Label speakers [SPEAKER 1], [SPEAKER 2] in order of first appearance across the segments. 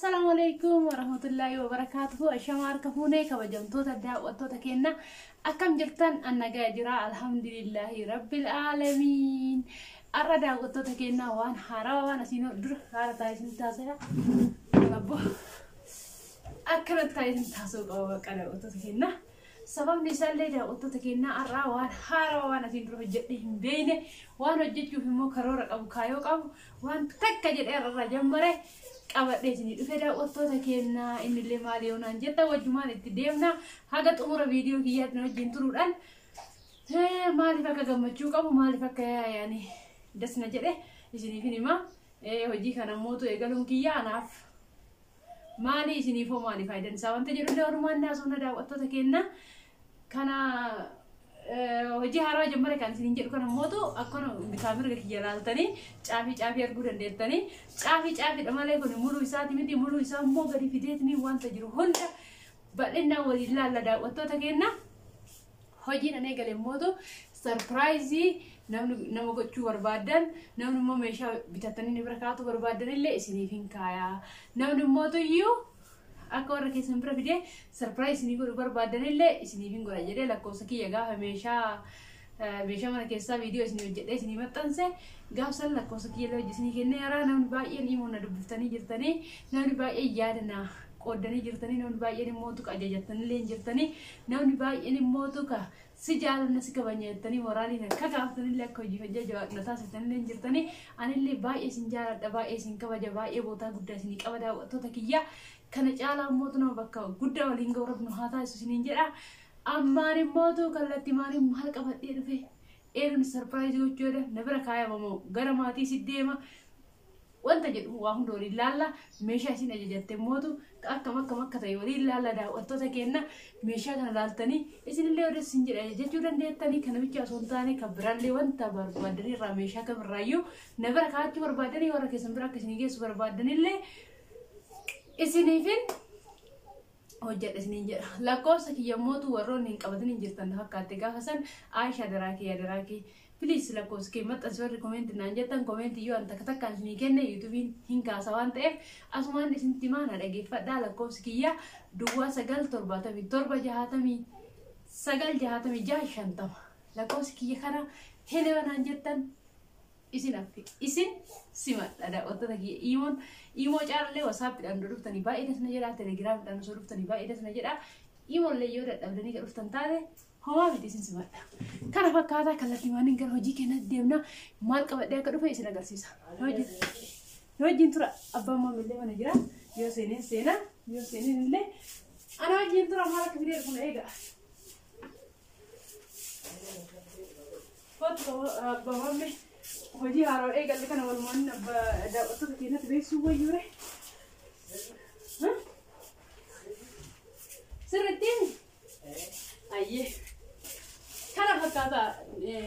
[SPEAKER 1] السلام عليكم ورحمة الله وبركاته. أشمار كفوني كبجمتو تدا وتو تكينا أكم جرتن أن جاجرا الحمد لله رب العالمين. أردا وتو تكينا وان حرا وان سينو در حرا تايسن تاسا لبو أكمل تايسن تاسو قوا كنا وتو تكينا سبب نسال لي دا وتو تكينا أرا وان حرا وان سينو رجعتهم بينه وان رجعتوا في مو كرورك أبو كايو أبو وان تكجر أرا جمره أبدي سني فدا وتو تكينا إن اللي ماليونا جتا وجمان التديمنا هذا أمور فيديو كيات نوجين تروران مالي فكا جمتشوك أبو مالي فكا يعني دسنا جده سني فيني ما وجي كنا موتو يقولون كيا ناف مالي سني فو مالي فايدن سوان تجربة دورمان ناسونا دا وتو تكينا كنا وجي هارا جمبر كان سنجر كنا موتو أكون بكاميرا كي جلالتني عافي أرجو دندتني عافي أمالي كوني مولو يساتي مدي مولو يسام مو غادي فيديتني وان تجرو هوندا بعدين ولي لا لا دا وتو تكينا هجي نane gale موتو سربرايزي نمو قتشو بربادن نمو مو ميشا بتاتني نبركاتو بربادن اللي اسني فين كايا نمو موتو يو أكو ركي سمبر فيديو سربرايز نيجو ربار بعدين اللي إسني فين قرا جدي لكو سكي يجا هميشا من كيسا فيديو إسني وجدي إسني متنسى قابسل لكو سكي لو جسني كنا يرى نون باقي نيمونا دبفتني جرتني نون باقي يادنا قدني جرتني نون باقي نموتو كأججتني لين جرتني نون باقي نموتو كا سجال الناس كبني تاني morali كعافتني لكو جفجة جوا نتاس تاني لين جرتني أنا اللي باقي سنجال باقي سنكبا باقي بوتا قدر سني كبدا وتو تكيا كان جالا موتنا بكا قدّا ولينغو رب نهاتا يسوسين جرا أماري موتو كلا تماري محل كبدي رفي إيرن سربرايز وجوده نبرة كايا مامو غراماتي سيديما وانت جد واهم دوري لالا ميشا سين أجدت موتو كأكما كتاي ولي لالا دا وتو تكينا ميشا كان لالتني إسن اللي ورد سنجر أجدتشودن ديتني كنا بيجا سونتاني كبران لي وانتا بربادني راميشا كبرايو نبرة كاتي بربادني ورا كسمبرا كسنيجيس بربادني اللي إسنيفين هجر إسنيجر لكوسا كي يموتوا ورون إنك أبدين جرتان هكذا كافسان عايشة دراكي بليز لكوس كي مت أسوأ كومنت نانجتان كومنت يو أنت كتاكان سنيكين يوتيوبين هنكا سوان تف أسمان إسنتمان رجع فدا لكوس كيا دوا سجل تربة جهاتمي سجل جهاتمي جاشن تام لكوس كيا خنا هنا نانجتان إسن أفكي إسن سمات ada waktu lagi imo cara le WhatsApp dan duduk tani ba ida senajera Telegram dan duduk tani ba ida senajera imo le yo da dan ni duduk tantare hawa bidi sin simat kana fakata kala timani gar hoji kena demna mal ka de ka dufa isina gar sisa hoji tura abba ma mille mana jira yo sene le ana hoji tura mala ka video kun ega foto abba ma me هودي هارو إيه قال لك أنا والمان دا وصلت هنا تبي سوى يوري ها سرتين أيه كنا فكرة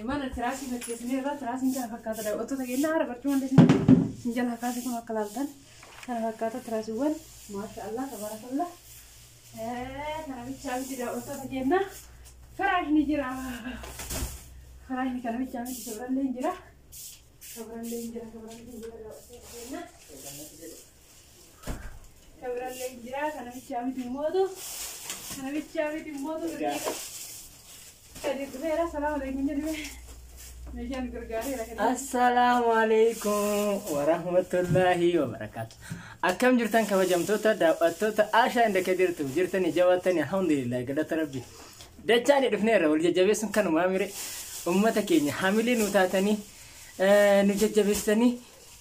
[SPEAKER 1] ما نتراسي بتكسمي را تراسي كنا فكرة دا وصلت هنا هارو برجون ده سنجل هكذا كنا كلالتن كنا فكرة تراسي وين ما شاء الله تبارك الله كنا بيتشاوي دا وصلت هنا فراش نجرا فراش كنا بيتشاوي تسوي لين جرا كبران لينجرا كنا بيتشاوي تيمودو
[SPEAKER 2] السلام عليكم ورحمة الله وبركاته. أكم جرتان كوجمتوتا دعوتوتا عاشا عندك درتو جرتني جواتني الحمد لله قدرت ربي دجاني دفنيرة والججبيسم كانوا مامري أمتك إني حاملين وتاتني نججبستني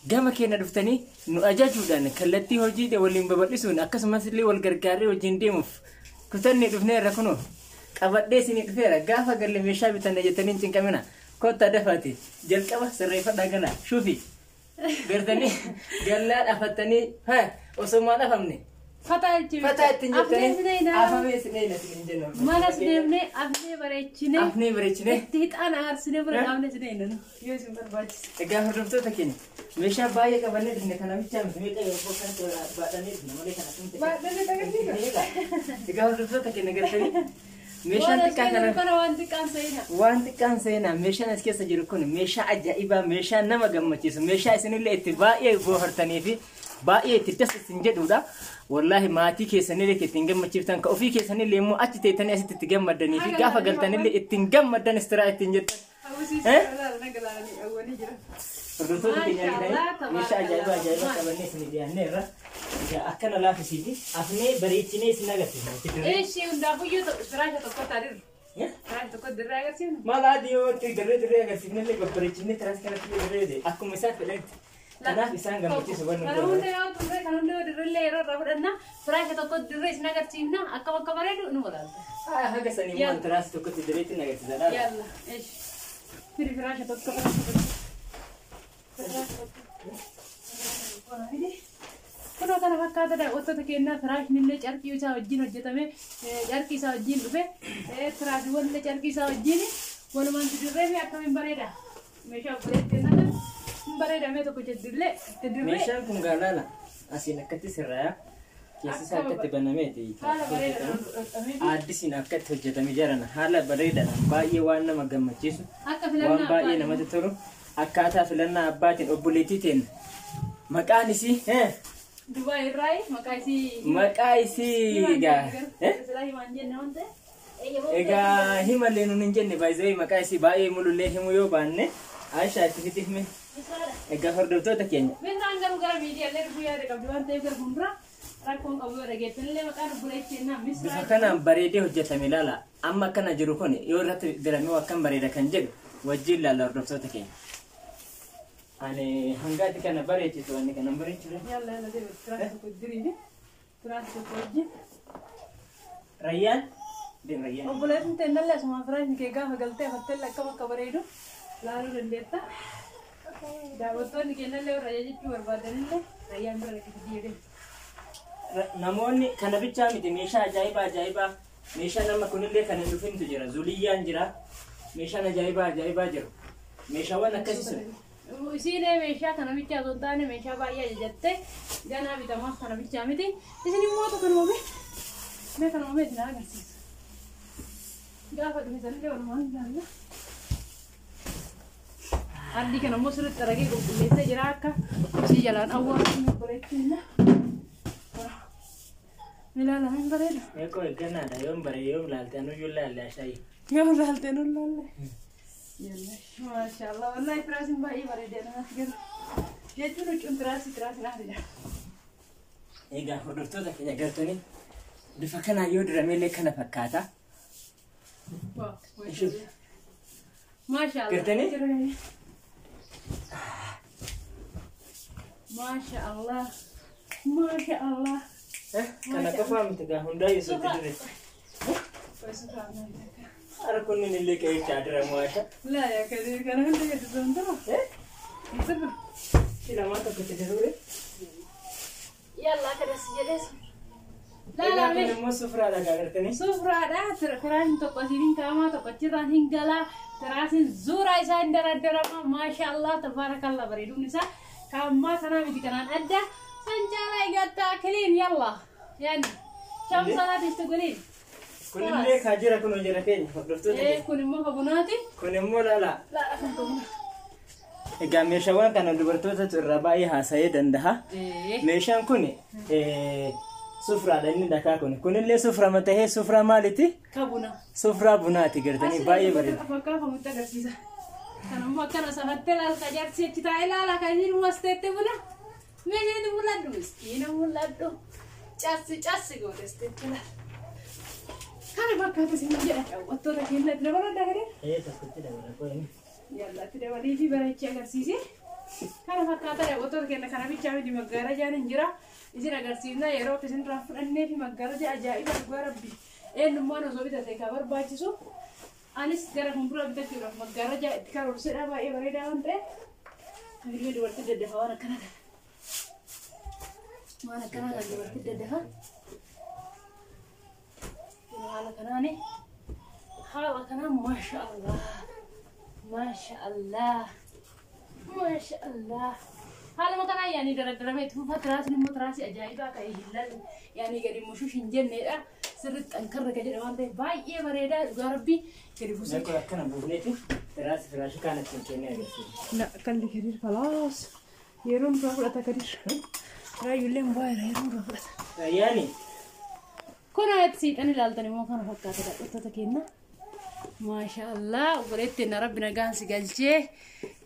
[SPEAKER 2] جامع كنا دفتني نأجاجودان كلتي هجيد ولين ببرسون أكس مسلي والجرجاري والجنديمف كتني دفني ركنو كبدي سني دفيرة جافا قال لي مشى بتنجتني إنتين كمنا كنت دفاتي جل كبه سريفة دعنا شوفي قردني قال لا أفتني ها وسمعنا فهمني
[SPEAKER 1] فتاة
[SPEAKER 2] تنجتني أفهمي سنينة سنينة
[SPEAKER 1] ما نسمعني أفني بريتشني تيت أنا أرسني برا أفني سنينة يوسف برباج
[SPEAKER 2] إجاه رفضت تكين مشى بايع كبرنا دنيا كنا بيجام سميت أيه بوكان تلا بعدني دنيا ما ليه كنا سميت
[SPEAKER 1] بعدني تكين
[SPEAKER 2] إجاه رفضت تكين قردني مشان وانت كان سينا مشان اسكي سجركون مشان عجائبا مشان نما غمچيس مشان اسن اللي اتباعي بوهرتني في baay'ee itti dasasin jedhuudha. Wallahi maatii keessanillee ittiin gammachiiftan ka ofii keessanillee immoo achi teettanii asitti itti gammadanii fi gaafa galtanillee ittiin gammaddan istiraa ittiin jettan. Hordoftoota keenya gidanii meeshaa ajaa'ibaa qabannee isin dhiyaanneerra. Akkana laafisii fi afnee bareechinee isin agarsiifna.
[SPEAKER 1] Hundaafuyyuu firaasha tokko taa'irra. Firaasha tokko dirree agarsiifna.
[SPEAKER 2] Maal adii yoo dirree agarsiifnellee babbareechinee tiraas kanatti dirree akkuma isaan fedhanitti. Kanaaf isaan gammachiisu waan
[SPEAKER 1] kan hundee yoo turre kan hundee dirree yeroo irraa fudhanna firaasha tokko dirree isin agarsiifna akka bareedu nu walaalla.
[SPEAKER 2] Haga sanii waan tiraas tokkotti dirreetti isin agarsiisadha.
[SPEAKER 1] Yalla firaasha tokko kunoo kana fakkaata daawwattoota keenyaa firaashinillee carqii isaa wajjin hojjetame carqii isaa wajjin dhufe tiraasiiwwanillee carqii isaa wajjin walumaan dirree fi akkamiin bareeda meeshaa obboleetti bareedamee tokko jedhillee itti dirree.
[SPEAKER 2] Meeshaan kun gaalaala asiin akkatti sirraa keessi isaa akkatti banameeti. Addisiin akkatti hojjetame jarana haala bareedaadhaan baay'ee waan nama gammachiisu waan baay'ee namatti tolu akkaataa filannaa abbaatiin obboleettiitiin maqaan isii
[SPEAKER 1] Dubai irraa
[SPEAKER 2] maqaa isii egaa himallee nun hin jenne baay'ee maqaa isii baay'ee mulullee himu yoo baanne Aisha itti fiti hime egaa hordoftoota keenya.
[SPEAKER 1] Bishaan garuu gara miidiyaalee guyyaa qabdi waan ta'eef gara fuuldura rakkoon qabu yoo dhageettanillee maqaan obboleettii ennaa
[SPEAKER 2] bifa kanaan bareedee hojjetame ilaala amma akkana jiru kun yoo irratti diramee akkam bareeda kan jedhu wajjin ilaalla hordoftoota keenya. Ani hangaati kana bareechisu wanni kana bareechudha.
[SPEAKER 1] Yalla deebiin tiraas tokko diriini tiraas tokko wajjin.
[SPEAKER 2] Rayyaan deem rayyaan.
[SPEAKER 1] Obboleettiin teennallee asuma firaashin kee gaafa galtee fatteella akkam akka bareedu laaluu dandeetta. Daawwattoonni keenyallee warra jechuu barbaadanillee rayyaan bira rakkisa diidee.
[SPEAKER 2] Namoonni kana bichaa miti meeshaa ajaa'ibaa meeshaa nama kunillee kan hin dhufintu jira zuliyyaan jira meeshaan ajaa'ibaa jiru meeshaawwan akkasii.
[SPEAKER 1] Isiinee meeshaa kana bichaa osoo hin taane meeshaa baay'ee ajajattee ganaa bitamaaf kana bichaa miti. Isin immoo tokko kanuma mee isin agarsiisa. Gaafa dhufisanillee walumaan ilaalla. Adii kana immoo sirriitti aragee qulqulleessee jira akka isii jalaan awwaalanii bareechina. Ilaala hin bareedu.
[SPEAKER 2] Eekoo eeggannaadha yoom baree yoom laaltee anuyyuu laalle ashaayi.
[SPEAKER 1] Yoom laaltee nun laalle. Maashaallah wallahi tiraasiin baay'ee bareedee namatti galu. Jechuun huccuun tiraasiin haadha.
[SPEAKER 2] Egaa hordoftoota keenya gartanii bifa kanaan yoo dirameellee kana fakkaata.
[SPEAKER 1] Maashaallah.
[SPEAKER 2] Gartanii?
[SPEAKER 1] Maashaallah. Maashaallah.
[SPEAKER 2] Kana qofaa miti gaa hundaa yesuutti dirre. Ara kunniin illee ka'ee chaadira mo'ata.
[SPEAKER 1] Laa yaa kadii kana hunda gadi zontara. Sirba.
[SPEAKER 2] Ilamaa tokkotti daruure.
[SPEAKER 1] Yalla kadas jedhes.
[SPEAKER 2] Laa kun immoo sufraadha gartanii.
[SPEAKER 1] Sufraadha tiraasiin tokko asiin kaamaa tokko achirraan hin galaa. Tiraasiin zuuraa isaa hin daraddaramaa maashaallah tabaarakallah bareeduun isaa kaammaa kanaa miti kanaan adda. Sanjala egatta kaliin yalla. Yani shamsana tistugulin.
[SPEAKER 2] Kunillee kaajira kun hojjeta keenya hordoftoota keenya.
[SPEAKER 1] Kun immoo kabunaati.
[SPEAKER 2] Kun immoo laala.
[SPEAKER 1] Laala kan kabuna.
[SPEAKER 2] Egaa meeshaawwan kana dubartootatu irraa baay'ee haasa'ee danda'a. Meeshaan kun sufraadha inni dhakaa kun. Kunillee suframa tahee sufraa maaliti?
[SPEAKER 1] Kabuna.
[SPEAKER 2] Sufraa bunaati gartanii baay'ee bareeda.
[SPEAKER 1] Fakkaa kamutti agarsiisa. Kanammoo akkana safattee laalka jaarsi achi taa'ee laala kan inni wasteette buna. Meeshaalee mul'adhu miskiina mul'adhu. Cassi gooteestetti laala. Kana fakkaata isin jedha daawwattoota keenyatti dabala dagaree.
[SPEAKER 2] Tokkotti dabala qoonni.
[SPEAKER 1] Yallaatti dabalee fi bareechee agarsiise. Kana fakkaata daawwattoota keenya kana bichaa miti maggaarajaan hin jira. Isin agarsiifna yeroo isin irraa fudhannee fi maggaaraja ajaa'iba dhugaa rabbi. Eenyummaan osoo bitate kan barbaachisu. Anis gara fuuldura bitachuudhaaf maggaaraja itti karoorsedha baay'ee bareedaa waan ta'eef. Hiriirri dubartii daddafa waan akkana ta'a. Waan akkana kan dubartii daddafa. Haala kanaan maashaallah. Maashaallah. Maashaallah. Haala makanaa yaani daradarame tuufa tiraasiin immoo tiraasii ajaa'ibaa kan hin lalle yaani gadi mushush hin jennedha. Sirriitti xankarra ka jedha waan ta'eef baay'ee bareedaa dhugaa rabbii gadi buusee.
[SPEAKER 2] Akkoo akkana buufneeti tiraasii firaashii kaanatti hin kennee agarsiisa.
[SPEAKER 1] Kalli kadir kalaas yeroon fudhata kadir. Raayuuleen baay'ee heeruu fudhata.
[SPEAKER 2] Yaani
[SPEAKER 1] Kun ayyaatti siixan ilaaltanii moo kana fakkaata dhaqxoota kenna. Maashaallah obboleettiin rabbi nagaan si galchee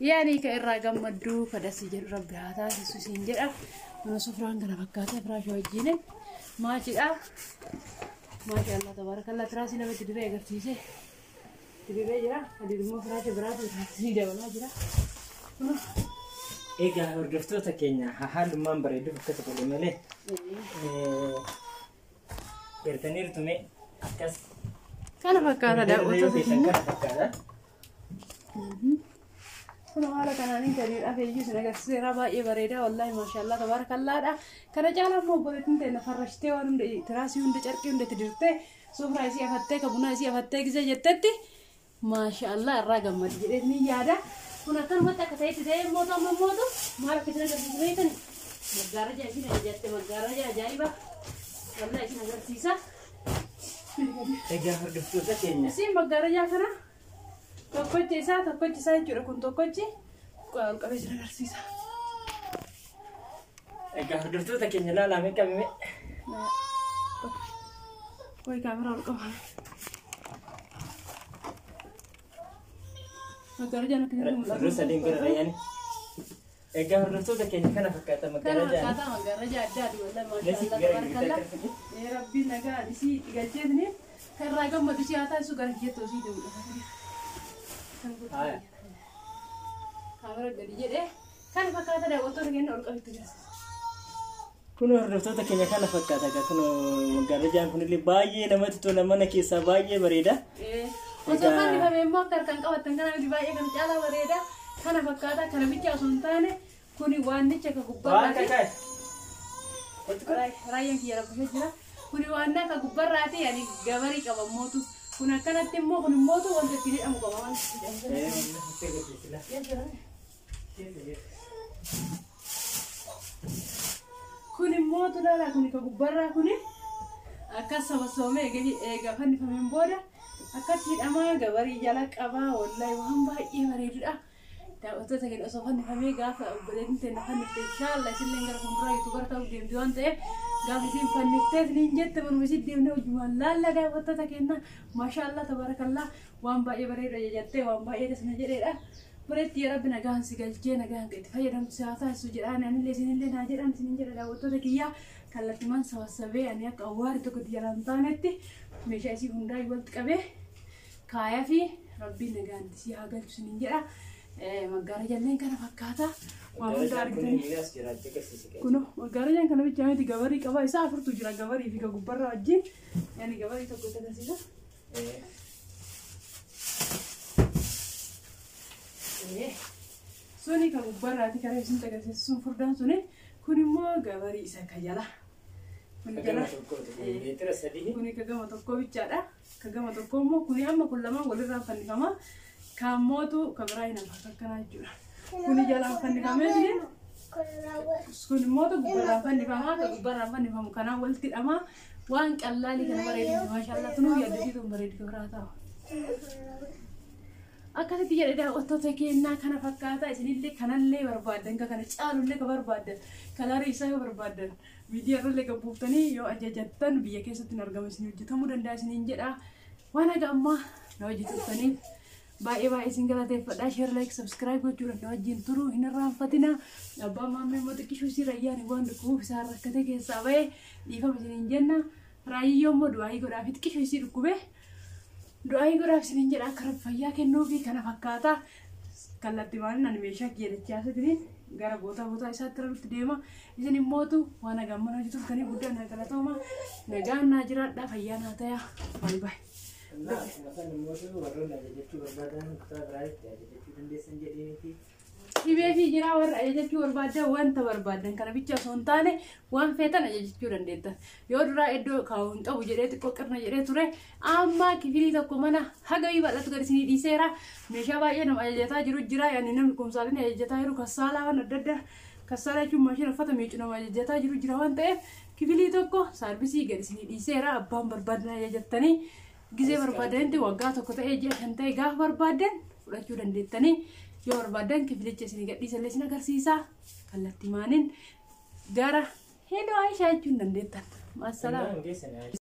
[SPEAKER 1] yaani ka irraa gammadduu kadhasi jedhu rabbi haa taasisu siin jedha. Mana sufraan kana fakkaata firaashii wajjin maachidha. Maashaallah tabarakallah tiraasii namatti diree agarsiise. Diree jira. Adii immoo firaashii biraatu ni dabalaa jira.
[SPEAKER 2] egaa hordoftoota keenya haalummaan bareedu akkasa godhe malee ertaniirtume akkas
[SPEAKER 1] kana fakkaata daawwattoota keenya.
[SPEAKER 2] kana fakkaata.
[SPEAKER 1] Kun haala kanaan gadi dhafeeyyuu sin agarsiiseera baay'ee bareeda wallahi maashaallah tabarakallah. Kana caalaa immoo obboleettiin ta'e nafarrashtee waan hunda tiraasii hunda carqii hunda itti dirtee sofraa isii afattee kabunaa isii afattee gisee jettetti maashaallah irraa gammadi jedhee ni yaada. Kun akkanumatti akka ta'etti ta'ee mootu maal akka isin agarsiisu beekani maggaaraja isin ajajatte maggaaraja ajaa'iba wallahi isin agarsiisa.
[SPEAKER 2] Egaa hordoftoota keenya
[SPEAKER 1] Isin maggaaraja kana tokkochi isaa jechuudha kun tokkochi ol qabee isin agarsiisa.
[SPEAKER 2] egaa hordoftoota keenya laalame qabime
[SPEAKER 1] Koi kamera ol qabaa. Maggaaraja nak
[SPEAKER 2] terus sadeen gara rayyaani. Egaa hordoftoota keenya kana fakkaata maggaaraja.
[SPEAKER 1] Kana fakkaata maggaaraja adda adii wallahi maashaallah tabarakallah. Rabbi nagaa isii galcheetni karraa gammadu si haa taasisu gara jettoo isii ta'udha. Kamera gadi jedhee kana fakkaata daawwattoota keenya ol qabetti agarsiisa.
[SPEAKER 2] Kun hordoftoota keenya kana fakkaata egaa kun maggaarajaan kunillee baay'ee namatti tola mana keessaa baay'ee bareeda.
[SPEAKER 1] Osoo kan difamee immoo akka harkaan qabattan kana miti baay'ee kan caalaa bareeda kana fakkaata kana bicha osoo hin taane kuni waannicha akka gubbarraati. Raayyaan kiyya rabbisee jira. Kuni waan akka gubbarraati yaani gabarii qaba mootu. Kun akkanatti immoo kun mootu wanta itti hidhamu qaba waan kun immoo tulala kun ka gubbarraa kuni akka sabasoomee eega fannifameen booda akkatti hidhamaa gabarii jala qabaa wallahi waan baay'ee bareedudha. Daawwattoota keenya osoo fannifamee gaafa obboleettiin ta'e fanniftee inshallah isinleen gara fuulduraa yuutuubar ta'uu deemti waan ta'eef gaafa isin fanniftee isiniin jette manuma isin deemnee hojiiwwan laalla daawwattoota keenya maashaallah tabarakallah waan baay'ee bareeda jettee waan baay'ee dasna jedheedha. Bureetti rabbi nagaan si galchee nagaan itti fayyadamtu si haa taasisu jedhaan anillee isinillee naa jedhaan isinin jedha daawwattoota kiyyaa kallattimaan sabasabee ani akka awwaari tokkotti jalaan taanetti meeshaa isii hundaa walitti qabee kaayaa fi rabbiin nagaan si haa galchu isinin jedha. Maggaarajalleen kana fakkaata waan hunda argitanii kuno maggaarajaan kana bicha miti gabarii qaba isaa afurtu jira gabarii fi ka gubbarraa wajjin yaani gabarii tokko itti agarsiisa. Suni ka gubbarraati karaa isin agarsiisa sun furdaan suni kun immoo gabarii isa ka jala kuni jala kuni ka gama tokko bichaadha ka gama tokko immoo kuni amma kun lamaan walirraa fannifama kan mootu ka biraa hin hafa akkanaa jechuudha. Kuni jalaan fannifamee jire kun mootu gubbarraa fannifamaa ka gubbarraa fannifamu kanaan walitti hidhamaa waan qallaalii kana bareedu maashaallah tunuu yaadasiitu bareedu ka biraa ta'a. Akkasitti jedhe daawwattoota keenyaa kana fakkaata isinillee kanallee barbaadan kana caalullee ka barbaadan kalarii isaa yoo barbaadan miidiyaarrallee kan buuftanii yoo ajajattan biyya keessatti hin argamu isin hojjetamuu danda'a isiniin jedha. Waan aga ammaa na hojjettaniif baay'ee isin galateeffadha. Share like subscribe gochuudhaan na wajjin turuu hin irraanfatina. Abbaan maammee immoo xiqqishuu isii rayyaan waan dhukkubuuf isaan rakkate keessaa bahee dhiifama isiniin jenna. Raayyoo immoo du'aayii godhaaf xiqqishuu isii dhukkube. Du'aayii godhaaf isiniin jedha akka rabbi fayyaa kennuufi kana fakkaata. Kallattimaan ani meeshaa kiyyadachaasitiniin gara boota isaatti rabitti deema. Isin immootu waan agamman hojjetuuf kanii guddaa na galatooma. Nagaan naa jiraadhaa fayyaa naa ta'aa. Bye bye. Dhibee fi jiraa warra ajajachuu barbaadan wanta barbaadan kana bicha osoo hin taane waan feetan ajajachuu dandeettan. Yoo duraa iddoo kaa'uu hin qabu jedhee xiqqoo qirna jedhee ture amma kifilii tokko mana hagamii bal'atu gadi isinii dhiiseera. Meeshaa baay'ee nama ajajataa jiru jira yaani namni kumsaaleen ajajataa jiru kassaalaa waan adda addaa kassaalaa jechuun maashina uffata miicu nama ajajataa jiru jira waan ta'eef kifilii tokko saarbisii gadi isinii dhiiseera abbaan barbaadan ajajattanii. Gizee barbaadanitti waggaa tokko ta'ee ji'a kan ta'e gaafa barbaadan fudhachuu dandeettanii yoo barbaadan kifilicha isin gadhiisallee isin agarsiisa kallattimaaniin gara Hello Aisha jechuun dandeettan. Maasalaam.